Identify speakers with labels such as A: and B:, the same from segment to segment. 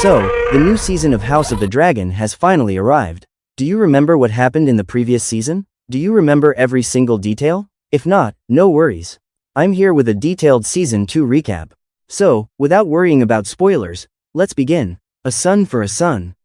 A: So, the new season of House of the Dragon has finally arrived. Do you remember what happened in the previous season? Do you remember every single detail? If not, no worries. I'm here with a detailed Season 2 recap. So, without worrying about spoilers, let's begin. A Son for a Son.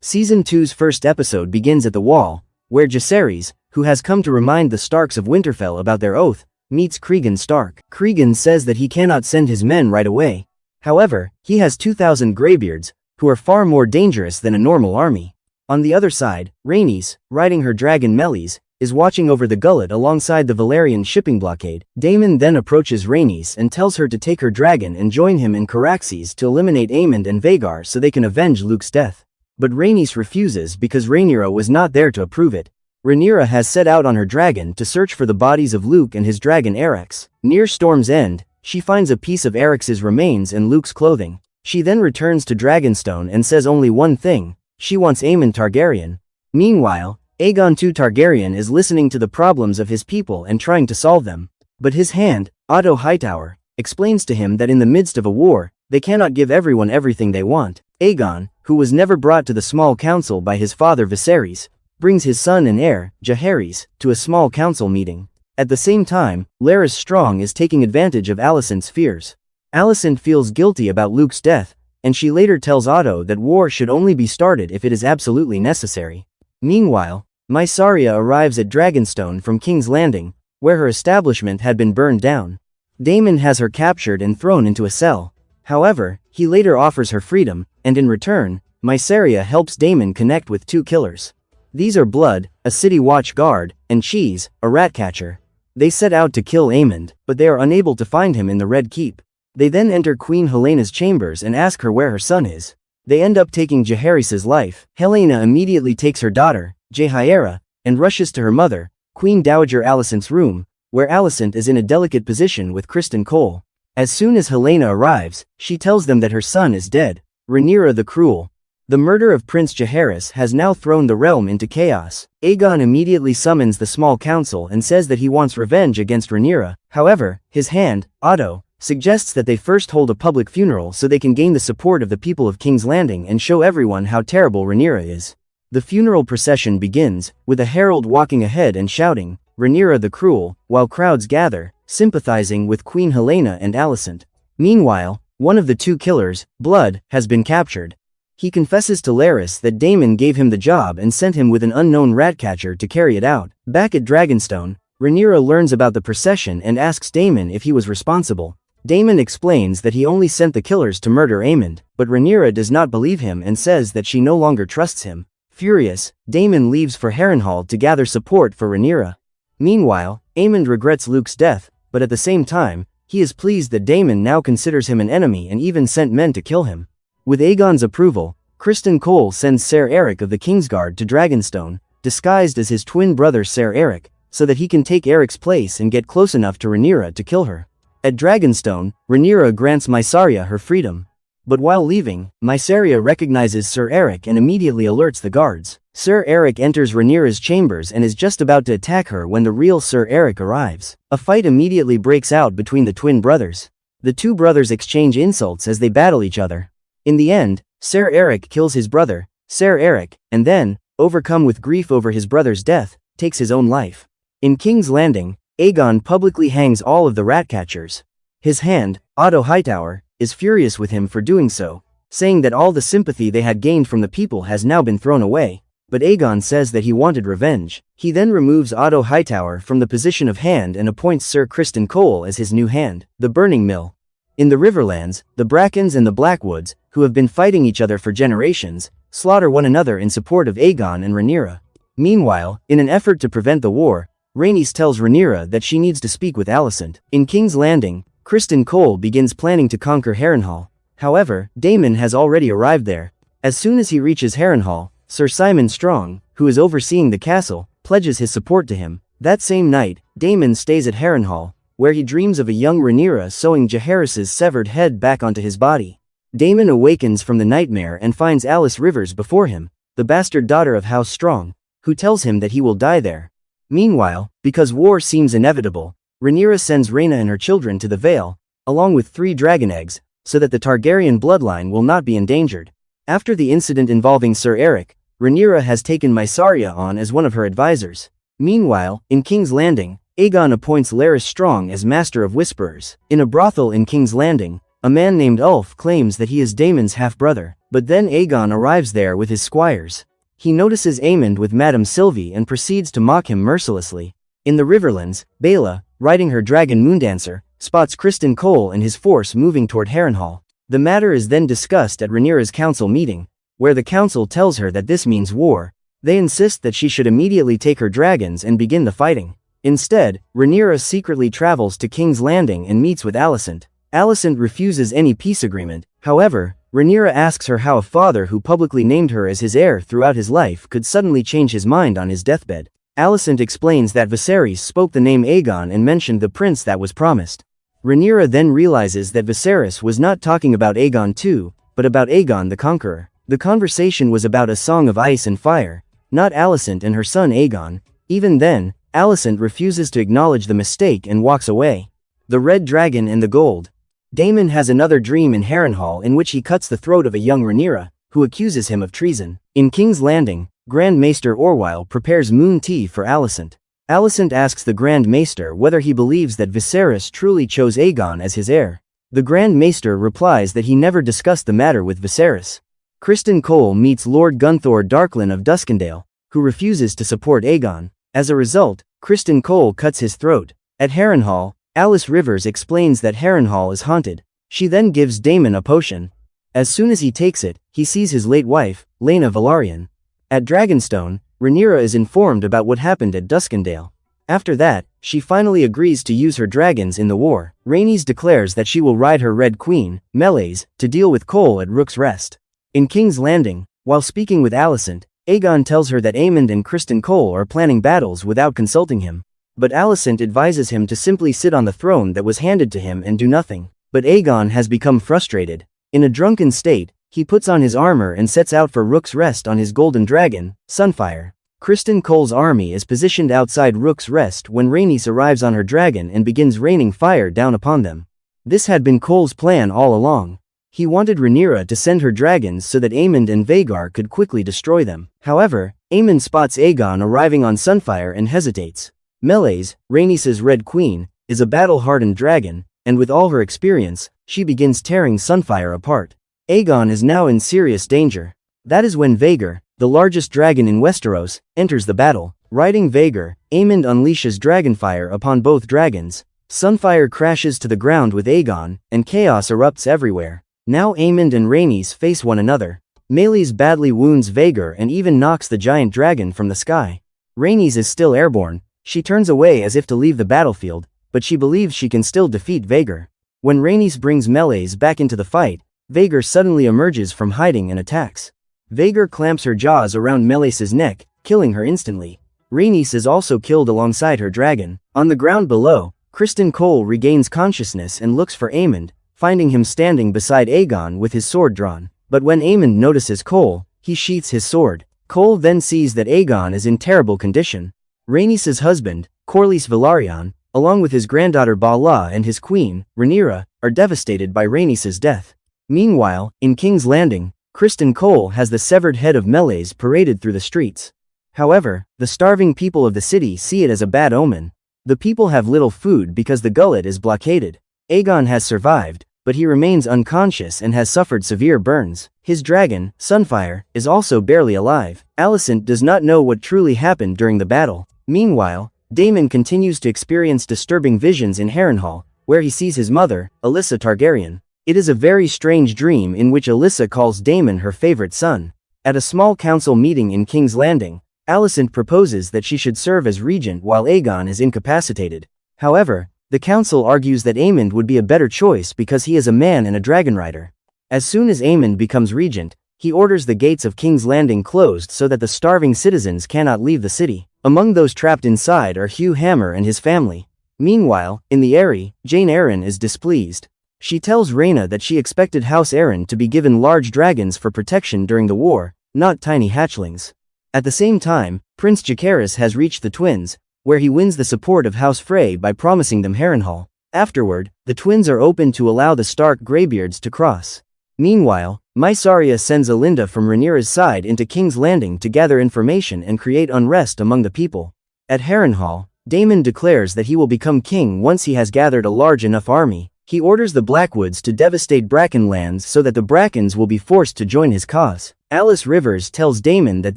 A: Season 2's first episode begins at the Wall, where Jaehaerys, who has come to remind the Starks of Winterfell about their oath, meets Cregan Stark. Cregan says that he cannot send his men right away. However, he has 2,000 greybeards, who are far more dangerous than a normal army. On the other side, Rhaenys, riding her dragon Melis, is watching over the gullet alongside the Velaryon shipping blockade. Daemon then approaches Rhaenys and tells her to take her dragon and join him in Caraxes to eliminate Aemond and Vhagar so they can avenge Luke's death. But Rhaenys refuses because Rhaenyra was not there to approve it. Rhaenyra has set out on her dragon to search for the bodies of Luke and his dragon Eryx. Near Storm's End, she finds a piece of Eryx's remains in Luke's clothing. She then returns to Dragonstone and says only one thing: she wants Aemond Targaryen. Meanwhile, Aegon II Targaryen is listening to the problems of his people and trying to solve them. But his hand, Otto Hightower, explains to him that in the midst of a war, they cannot give everyone everything they want. Aegon, who was never brought to the small council by his father Viserys, brings his son and heir, Jaehaerys, to a small council meeting. At the same time, Larys Strong is taking advantage of Alicent's fears. Alicent feels guilty about Luke's death, and she later tells Otto that war should only be started if it is absolutely necessary. Meanwhile, Mysaria arrives at Dragonstone from King's Landing, where her establishment had been burned down. Daemon has her captured and thrown into a cell. However, he later offers her freedom, and in return, Mysaria helps Daemon connect with two killers. These are Blood, a city watch guard, and Cheese, a ratcatcher. They set out to kill Aemond, but they are unable to find him in the Red Keep. They then enter Queen Helena's chambers and ask her where her son is. They end up taking Jaehaerys' life. Helena immediately takes her daughter, Rhaenyra, and rushes to her mother, Queen Dowager Alicent's room, where Alicent is in a delicate position with Criston Cole. As soon as Helena arrives, she tells them that her son is dead. Rhaenyra the Cruel. The murder of Prince Jaehaerys has now thrown the realm into chaos. Aegon immediately summons the small council and says that he wants revenge against Rhaenyra. However, his hand, Otto, suggests that they first hold a public funeral so they can gain the support of the people of King's Landing and show everyone how terrible Rhaenyra is. The funeral procession begins, with a herald walking ahead and shouting, "Rhaenyra the Cruel," while crowds gather, sympathizing with Queen Helena and Alicent. Meanwhile, one of the two killers, Blood, has been captured. He confesses to Larys that Daemon gave him the job and sent him with an unknown ratcatcher to carry it out. Back at Dragonstone, Rhaenyra learns about the procession and asks Daemon if he was responsible. Daemon explains that he only sent the killers to murder Aemond, but Rhaenyra does not believe him and says that she no longer trusts him. Furious, Daemon leaves for Harrenhal to gather support for Rhaenyra. Meanwhile, Aemond regrets Luke's death, but at the same time, he is pleased that Daemon now considers him an enemy and even sent men to kill him. With Aegon's approval, Criston Cole sends Ser Erryk of the Kingsguard to Dragonstone, disguised as his twin brother Ser Erryk, so that he can take Eryk's place and get close enough to Rhaenyra to kill her. At Dragonstone, Rhaenyra grants Mysaria her freedom. But while leaving, Mysaria recognizes Ser Erryk and immediately alerts the guards. Ser Erryk enters Rhaenyra's chambers and is just about to attack her when the real Ser Erryk arrives. A fight immediately breaks out between the twin brothers. The two brothers exchange insults as they battle each other. In the end, Ser Erryk kills his brother, Ser Erryk, and then, overcome with grief over his brother's death, takes his own life. In King's Landing, Aegon publicly hangs all of the ratcatchers. His hand, Otto Hightower, is furious with him for doing so, saying that all the sympathy they had gained from the people has now been thrown away. But Aegon says that he wanted revenge. He then removes Otto Hightower from the position of hand and appoints Ser Criston Cole as his new hand. The Burning Mill. In the Riverlands, the Brackens and the Blackwoods, who have been fighting each other for generations, slaughter one another in support of Aegon and Rhaenyra. Meanwhile, in an effort to prevent the war, Rhaenys tells Rhaenyra that she needs to speak with Alicent. In King's Landing, Criston Cole begins planning to conquer Harrenhal. However, Daemon has already arrived there. As soon as he reaches Harrenhal, Sir Symon Strong, who is overseeing the castle, pledges his support to him. That same night, Daemon stays at Harrenhal, where he dreams of a young Rhaenyra sewing Jaehaerys' severed head back onto his body. Daemon awakens from the nightmare and finds Alice Rivers before him, the bastard daughter of House Strong, who tells him that he will die there. Meanwhile, because war seems inevitable, Rhaenyra sends Rhaena and her children to the Vale, along with 3 dragon eggs, so that the Targaryen bloodline will not be endangered. After the incident involving Sir Eric, Rhaenyra has taken Mysaria on as one of her advisors. Meanwhile, in King's Landing, Aegon appoints Larys Strong as Master of Whisperers. In a brothel in King's Landing, a man named Ulf claims that he is Daemon's half-brother, but then Aegon arrives there with his squires. He notices Aemond with Madame Sylvie and proceeds to mock him mercilessly. In the Riverlands, Baela, riding her dragon Moondancer, spots Criston Cole and his force moving toward Harrenhal. The matter is then discussed at Rhaenyra's council meeting, where the council tells her that this means war. They insist that she should immediately take her dragons and begin the fighting. Instead, Rhaenyra secretly travels to King's Landing and meets with Alicent. Alicent refuses any peace agreement. However, Rhaenyra asks her how a father who publicly named her as his heir throughout his life could suddenly change his mind on his deathbed. Alicent explains that Viserys spoke the name Aegon and mentioned the prince that was promised. Rhaenyra then realizes that Viserys was not talking about Aegon II, but about Aegon the Conqueror. The conversation was about a song of ice and fire, not Alicent and her son Aegon. Even then, Alicent refuses to acknowledge the mistake and walks away. The Red Dragon and the Gold. Daemon has another dream in Harrenhal in which he cuts the throat of a young Rhaenyra, who accuses him of treason. In King's Landing, Grand Maester Orwyle prepares moon tea for Alicent. Alicent asks the Grand Maester whether he believes that Viserys truly chose Aegon as his heir. The Grand Maester replies that he never discussed the matter with Viserys. Criston Cole meets Lord Gunthor Darklyn of Duskendale, who refuses to support Aegon. As a result, Criston Cole cuts his throat. At Harrenhal, Alice Rivers explains that Harrenhal is haunted. She then gives Daemon a potion. As soon as he takes it, he sees his late wife, Rhaenyra Velaryon. At Dragonstone, Rhaenyra is informed about what happened at Duskendale. After that, she finally agrees to use her dragons in the war. Rhaenys declares that she will ride her Red Queen, Meleys, to deal with Cole at Rook's Rest. In King's Landing, while speaking with Alicent, Aegon tells her that Aemond and Criston Cole are planning battles without consulting him. But Alicent advises him to simply sit on the throne that was handed to him and do nothing. But Aegon has become frustrated. In a drunken state, he puts on his armor and sets out for Rook's Rest on his golden dragon, Sunfire. Criston Cole's army is positioned outside Rook's Rest when Rhaenys arrives on her dragon and begins raining fire down upon them. This had been Cole's plan all along. He wanted Rhaenyra to send her dragons so that Aemond and Vhagar could quickly destroy them. However, Aemond spots Aegon arriving on Sunfire and hesitates. Meleys, Rhaenys' Red Queen, is a battle-hardened dragon, and with all her experience, she begins tearing Sunfire apart. Aegon is now in serious danger. That is when Vhagar, the largest dragon in Westeros, enters the battle. Riding Vhagar, Aemond unleashes Dragonfire upon both dragons. Sunfire crashes to the ground with Aegon, and chaos erupts everywhere. Now Aemond and Rhaenys face one another. Meleys badly wounds Vhagar and even knocks the giant dragon from the sky. Rhaenys is still airborne. She turns away as if to leave the battlefield, but she believes she can still defeat Vhagar. When Rhaenys brings Meleys back into the fight, Vhagar suddenly emerges from hiding and attacks. Vhagar clamps her jaws around Meleys' neck, killing her instantly. Rhaenys is also killed alongside her dragon. On the ground below, Criston Cole regains consciousness and looks for Aemond, finding him standing beside Aegon with his sword drawn. But when Aemond notices Cole, he sheaths his sword. Cole then sees that Aegon is in terrible condition. Rhaenys' husband, Corlys Velaryon, along with his granddaughter Baela and his queen, Rhaenyra, are devastated by Rhaenys' death. Meanwhile, in King's Landing, Criston Cole has the severed head of Meleys paraded through the streets. However, the starving people of the city see it as a bad omen. The people have little food because the gullet is blockaded. Aegon has survived, but he remains unconscious and has suffered severe burns. His dragon, Sunfire, is also barely alive. Alicent does not know what truly happened during the battle. Meanwhile, Daemon continues to experience disturbing visions in Harrenhal, where he sees his mother, Alyssa Targaryen. It is a very strange dream in which Alyssa calls Daemon her favorite son. At a small council meeting in King's Landing, Alicent proposes that she should serve as regent while Aegon is incapacitated. However, the council argues that Aemond would be a better choice because he is a man and a dragon rider. As soon as Aemond becomes regent, he orders the gates of King's Landing closed so that the starving citizens cannot leave the city. Among those trapped inside are Hugh Hammer and his family. Meanwhile, in the Eyrie, Jane Arryn is displeased. She tells Rhaena that she expected House Arryn to be given large dragons for protection during the war, not tiny hatchlings. At the same time, Prince Jacaerys has reached the twins, where he wins the support of House Frey by promising them Harrenhal. Afterward, the twins are open to allow the Stark Greybeards to cross. Meanwhile, Mysaria sends Alinda from Rhaenyra's side into King's Landing to gather information and create unrest among the people. At Harrenhal, Daemon declares that he will become king once he has gathered a large enough army. He orders the Blackwoods to devastate Bracken lands so that the Brackens will be forced to join his cause. Alice Rivers tells Daemon that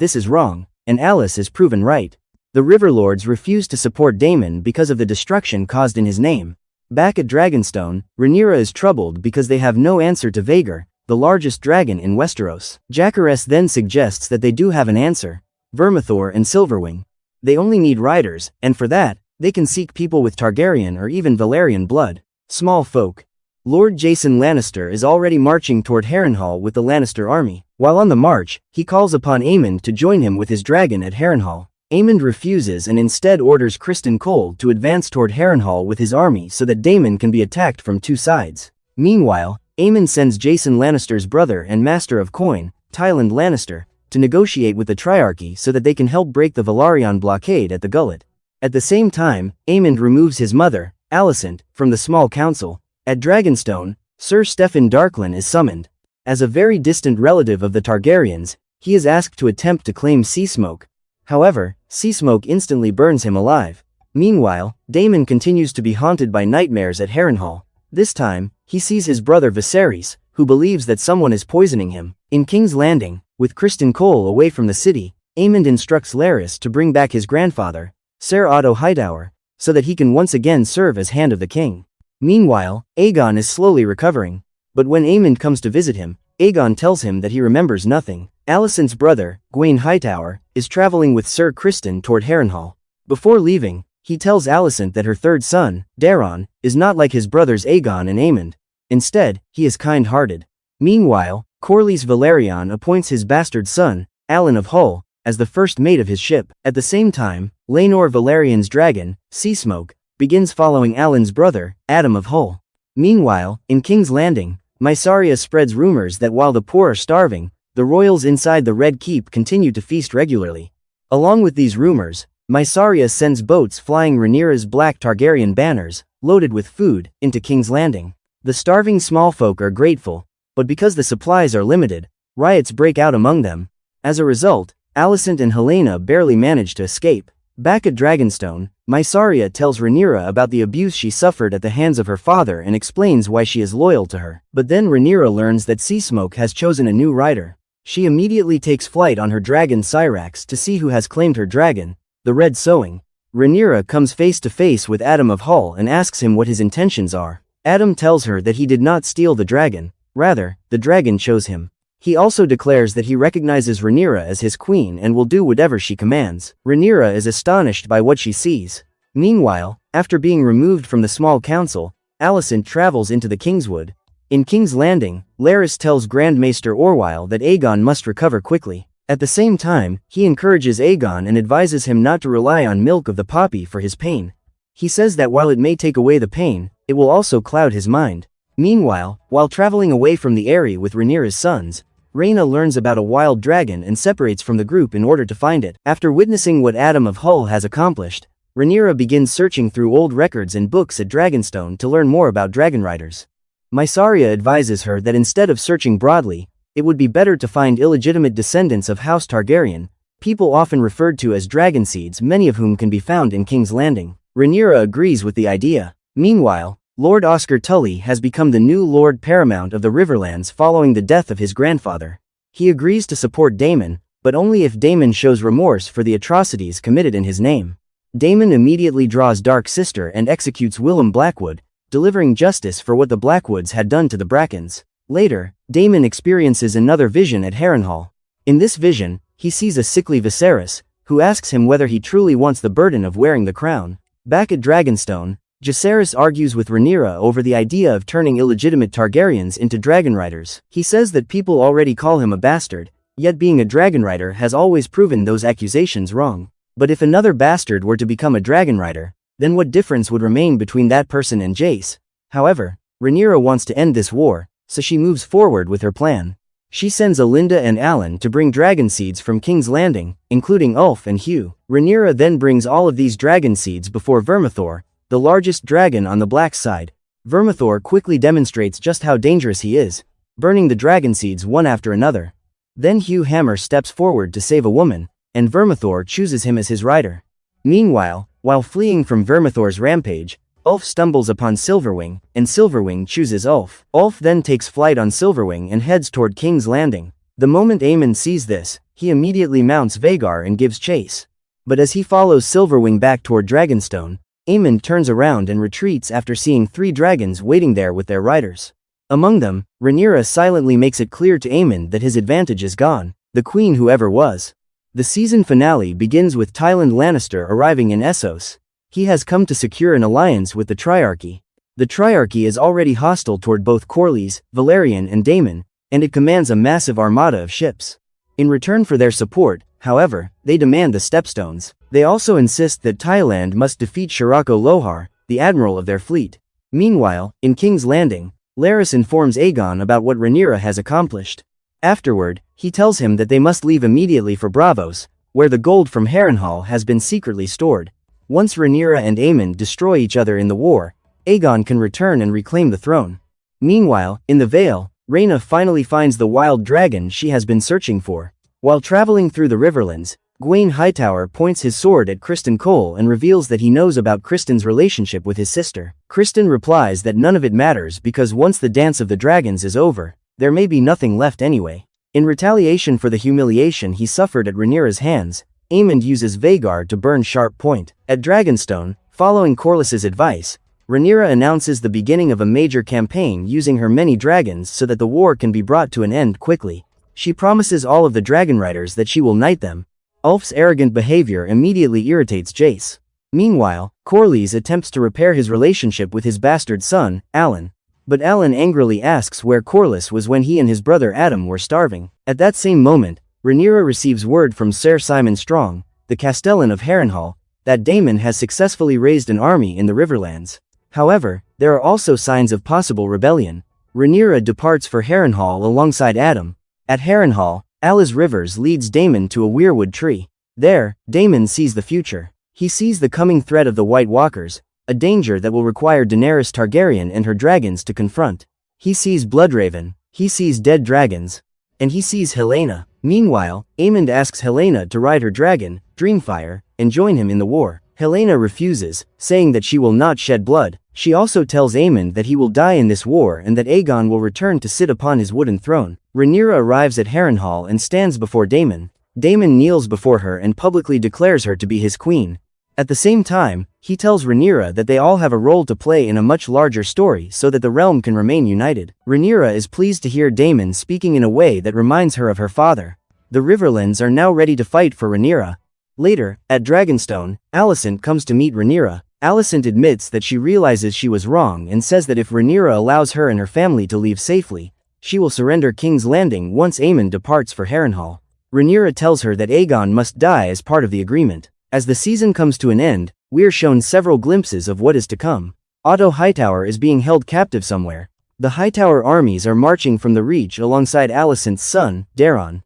A: this is wrong, and Alice is proven right. The Riverlords refuse to support Daemon because of the destruction caused in his name. Back at Dragonstone, Rhaenyra is troubled because they have no answer to Vhagar, the largest dragon in Westeros. Jacaerys then suggests that they do have an answer: Vermithor and Silverwing. They only need riders, and for that, they can seek people with Targaryen or even Velaryon blood. Small folk. Lord Jason Lannister is already marching toward Harrenhal with the Lannister army. While on the march, he calls upon Aemond to join him with his dragon at Harrenhal. Aemond refuses and instead orders Criston Cole to advance toward Harrenhal with his army so that Daemon can be attacked from two sides. Meanwhile, Aemond sends Jason Lannister's brother and Master of Coin, Tywin Lannister, to negotiate with the Triarchy so that they can help break the Velaryon blockade at the Gullet. At the same time, Aemond removes his mother, Alicent, from the small council. At Dragonstone, Sir Steffon Darklyn is summoned. As a very distant relative of the Targaryens, he is asked to attempt to claim Seasmoke. However, Seasmoke instantly burns him alive. Meanwhile, Daemon continues to be haunted by nightmares at Harrenhal. This time, he sees his brother Viserys, who believes that someone is poisoning him. In King's Landing, with Criston Cole away from the city, Aemond instructs Larys to bring back his grandfather, Ser Otto Hightower, so that he can once again serve as Hand of the King. Meanwhile, Aegon is slowly recovering. But when Aemond comes to visit him, Aegon tells him that he remembers nothing. Alicent's brother, Gwaine Hightower, is traveling with Sir Criston toward Harrenhal. Before leaving, he tells Alicent that her third son, Daeron, is not like his brothers Aegon and Aemond. Instead, he is kind-hearted. Meanwhile, Corlys Velaryon appoints his bastard son, Alan of Hull, as the first mate of his ship. At the same time, Laenor Velaryon's dragon, Seasmoke, begins following Alan's brother, Adam of Hull. Meanwhile, in King's Landing, Mysaria spreads rumors that while the poor are starving, the royals inside the Red Keep continue to feast regularly. Along with these rumors, Mysaria sends boats flying Rhaenyra's black Targaryen banners, loaded with food, into King's Landing. The starving smallfolk are grateful, but because the supplies are limited, riots break out among them. As a result, Alicent and Helaena barely manage to escape. Back at Dragonstone, Mysaria tells Rhaenyra about the abuse she suffered at the hands of her father and explains why she is loyal to her. But then Rhaenyra learns that Seasmoke has chosen a new rider. She immediately takes flight on her dragon Syrax to see who has claimed her dragon, the Red Sowing. Rhaenyra comes face to face with Adam of Hull and asks him what his intentions are. Adam tells her that he did not steal the dragon, rather, the dragon chose him. He also declares that he recognizes Rhaenyra as his queen and will do whatever she commands. Rhaenyra is astonished by what she sees. Meanwhile, after being removed from the small council, Alicent travels into the Kingswood. In King's Landing, Larys tells Grand Maester Orwyle that Aegon must recover quickly. At the same time, he encourages Aegon and advises him not to rely on milk of the poppy for his pain. He says that while it may take away the pain, it will also cloud his mind. Meanwhile, while traveling away from the Eyrie with Rhaenyra's sons, Rhaena learns about a wild dragon and separates from the group in order to find it. After witnessing what Adam of Hull has accomplished, Rhaenyra begins searching through old records and books at Dragonstone to learn more about dragon riders. Mysaria advises her that instead of searching broadly, it would be better to find illegitimate descendants of House Targaryen, people often referred to as dragon seeds, many of whom can be found in King's Landing. Rhaenyra agrees with the idea. Meanwhile, Lord Oscar Tully has become the new Lord Paramount of the Riverlands following the death of his grandfather. He agrees to support Daemon, but only if Daemon shows remorse for the atrocities committed in his name. Daemon immediately draws Dark Sister and executes Willem Blackwood, delivering justice for what the Blackwoods had done to the Brackens. Later, Daemon experiences another vision at Harrenhal. In this vision, he sees a sickly Viserys, who asks him whether he truly wants the burden of wearing the crown. Back at Dragonstone, Jacaerys argues with Rhaenyra over the idea of turning illegitimate Targaryens into dragon riders. He says that people already call him a bastard, yet being a dragon rider has always proven those accusations wrong. But if another bastard were to become a dragon rider, then what difference would remain between that person and Jace? However, Rhaenyra wants to end this war, so she moves forward with her plan. She sends Alinda and Alan to bring dragon seeds from King's Landing, including Ulf and Hugh. Rhaenyra then brings all of these dragon seeds before Vermithor, the largest dragon on the black side, Vermithor quickly demonstrates just how dangerous he is, burning the dragon seeds one after another. Then Hugh Hammer steps forward to save a woman, and Vermithor chooses him as his rider. Meanwhile, while fleeing from Vermithor's rampage, Ulf stumbles upon Silverwing, and Silverwing chooses Ulf. Ulf then takes flight on Silverwing and heads toward King's Landing. The moment Aemond sees this, he immediately mounts Vhagar and gives chase. But as he follows Silverwing back toward Dragonstone, Aemond turns around and retreats after seeing 3 dragons waiting there with their riders. Among them, Rhaenyra silently makes it clear to Aemond that his advantage is gone, the queen who ever was. The season finale begins with Tywin Lannister arriving in Essos. He has come to secure an alliance with the Triarchy. The Triarchy is already hostile toward both Corlys, Velaryon and Daemon, and it commands a massive armada of ships. In return for their support, however, they demand the Stepstones. They also insist that Thailand must defeat Shirako Lohar, the admiral of their fleet. Meanwhile, in King's Landing, Larys informs Aegon about what Rhaenyra has accomplished. Afterward, he tells him that they must leave immediately for Braavos, where the gold from Harrenhal has been secretly stored. Once Rhaenyra and Aemond destroy each other in the war, Aegon can return and reclaim the throne. Meanwhile, in the Vale, Rhaena finally finds the wild dragon she has been searching for. While traveling through the Riverlands, Gwaine Hightower points his sword at Criston Cole and reveals that he knows about Criston's relationship with his sister. Criston replies that none of it matters because once the Dance of the Dragons is over, there may be nothing left anyway. In retaliation for the humiliation he suffered at Rhaenyra's hands, Aemond uses Vhagar to burn Sharp Point. At Dragonstone, following Corlys's advice, Rhaenyra announces the beginning of a major campaign using her many dragons so that the war can be brought to an end quickly. She promises all of the dragon riders that she will knight them. Ulf's arrogant behavior immediately irritates Jace. Meanwhile, Corlys attempts to repair his relationship with his bastard son, Alan. But Alan angrily asks where Corlys was when he and his brother Adam were starving. At that same moment, Rhaenyra receives word from Ser Simon Strong, the Castellan of Harrenhal, that Daemon has successfully raised an army in the Riverlands. However, there are also signs of possible rebellion. Rhaenyra departs for Harrenhal alongside Adam. At Harrenhal, Alice Rivers leads Daemon to a weirwood tree. There, Daemon sees the future. He sees the coming threat of the White Walkers, a danger that will require Daenerys Targaryen and her dragons to confront. He sees Bloodraven, he sees dead dragons, and he sees Helaena. Meanwhile, Aemond asks Helaena to ride her dragon, Dreamfire, and join him in the war. Helaena refuses, saying that she will not shed blood. She also tells Aemond that he will die in this war and that Aegon will return to sit upon his wooden throne. Rhaenyra arrives at Harrenhal and stands before Daemon. Daemon kneels before her and publicly declares her to be his queen. At the same time, he tells Rhaenyra that they all have a role to play in a much larger story so that the realm can remain united. Rhaenyra is pleased to hear Daemon speaking in a way that reminds her of her father. The Riverlands are now ready to fight for Rhaenyra. Later, at Dragonstone, Alicent comes to meet Rhaenyra. Alicent admits that she realizes she was wrong and says that if Rhaenyra allows her and her family to leave safely, she will surrender King's Landing once Aemond departs for Harrenhal. Rhaenyra tells her that Aegon must die as part of the agreement. As the season comes to an end, we're shown several glimpses of what is to come. Otto Hightower is being held captive somewhere. The Hightower armies are marching from the Reach alongside Alicent's son, Daeron.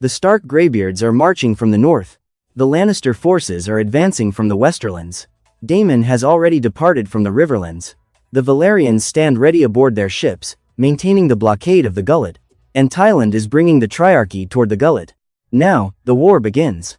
A: The Stark Greybeards are marching from the north. The Lannister forces are advancing from the Westerlands. Daemon has already departed from the Riverlands. The Velaryons stand ready aboard their ships, maintaining the blockade of the Gullet. And Thailand is bringing the Triarchy toward the Gullet. Now, the war begins.